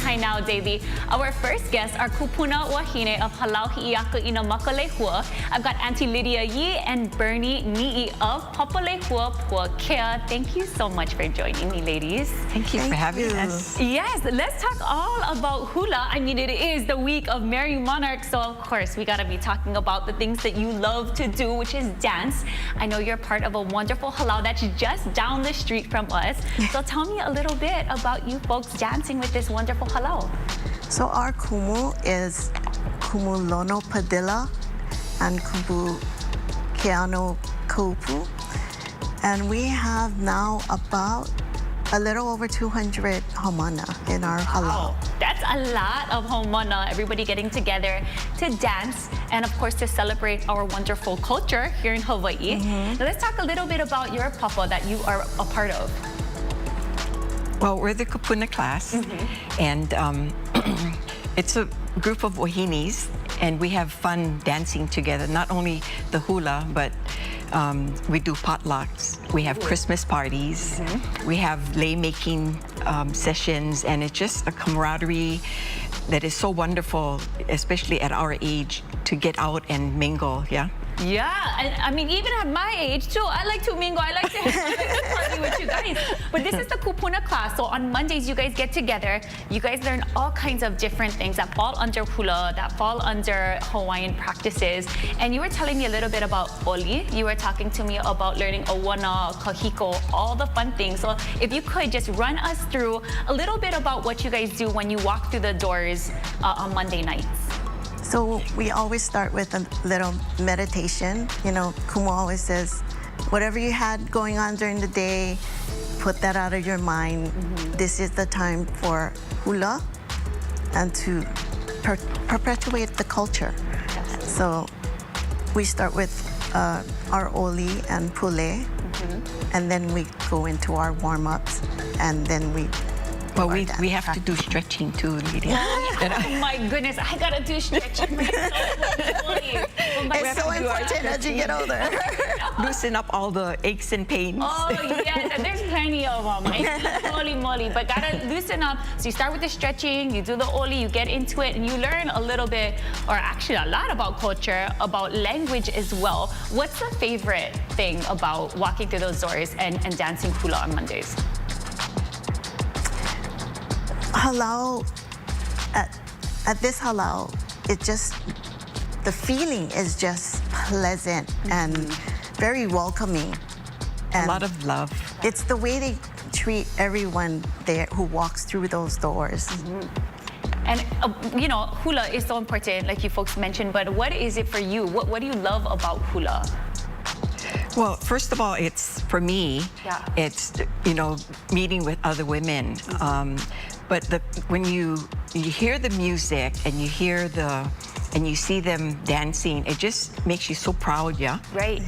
Kainau Daily. Our first guests are kupuna wahine of Hālau Hiʻiakaināmakalehua. I've got Auntie Lydia Yi and Bernie Ni'i of Papa Lehua Puakea. Thank you so much for joining me, ladies. Thank you for having us. Yes, let's talk all about hula. I mean, it is the week of Merry Monarch, so of course we gotta be talking about the things that you love to do, which is dance. I know you're part of a wonderful Hālau that's just down the street from us. So tell me a little bit about you folks dancing with this wonderful Hālau. So our kumu is kumu lono padilla and kumu keano kaupu. And we have now about a little over 200 haumana in our Hālau. That's a lot of haumana, everybody getting together to dance and of course to celebrate our wonderful culture here in Hawaii. Now let's talk a little bit about your papa that you are a part of. Well, we're the kupuna class, and it's a group of wahinis, and we have fun dancing together. Not only the hula, but we do potlucks. We have Christmas parties. We have lei making sessions, and it's just a camaraderie that is so wonderful, especially at our age, to get out and mingle. Yeah, and I mean, even at my age too, I like to mingle, I like to party with you guys. But this is the kupuna class, so on Mondays you guys get together, you guys learn all kinds of different things that fall under hula, that fall under Hawaiian practices. And you were telling me a little bit about oli, you were talking to me about learning awana, kahiko, all the fun things. So if you could just run us through a little bit about what you guys do when you walk through the doors on Monday nights. So we always start with a little meditation. You know, Kumu always says, whatever you had going on during the day, put that out of your mind. This is the time for hula and to perpetuate the culture. So we start with our oli and pule, and then we go into our warm-ups, and then we we have to do stretching too, Lydia. Oh my goodness, I gotta do stretching. It's so important as you get older. Loosen up all the aches and pains. Oh yes, and there's plenty of them. Holy moly, but gotta loosen up. So you start with the stretching, you do the oli, you get into it, and you learn a little bit, or actually a lot about culture, about language as well. What's the favorite thing about walking through those doors and dancing hula on Mondays? Hālau, at this Hālau, the feeling is just pleasant and very welcoming. And a lot of love. It's the way they treat everyone there who walks through those doors. And you know, hula is so important, like you folks mentioned, but what is it for you? What do you love about hula? Well, first of all, it's, for me, it's, you know, meeting with other women. But when you hear the music and you hear and you see them dancing, it just makes you so proud, Right.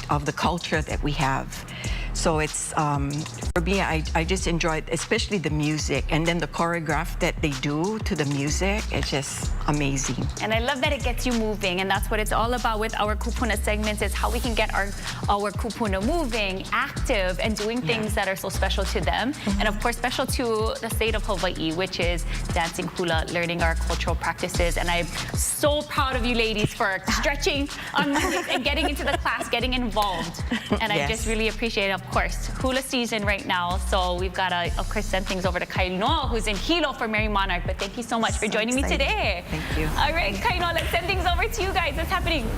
Of the culture that we have. So it's, for me, I just enjoy it, especially the music, and then the choreograph that they do to the music, it's just amazing. And I love that it gets you moving, and that's what it's all about with our kupuna segments, is how we can get our kupuna moving, active, and doing things that are so special to them. And of course, special to the state of Hawaii, which is dancing hula, learning our cultural practices. And I'm so proud of you ladies for stretching on Mondays and getting into the class, getting involved. And I just really appreciate it. Of course, hula season right now, so we've got to, of course, send things over to Kaino, who's in Hilo for Merry Monarch. But thank you so much for joining me today. Thank you. All right, Kaino, let's send things over to you guys. What's happening?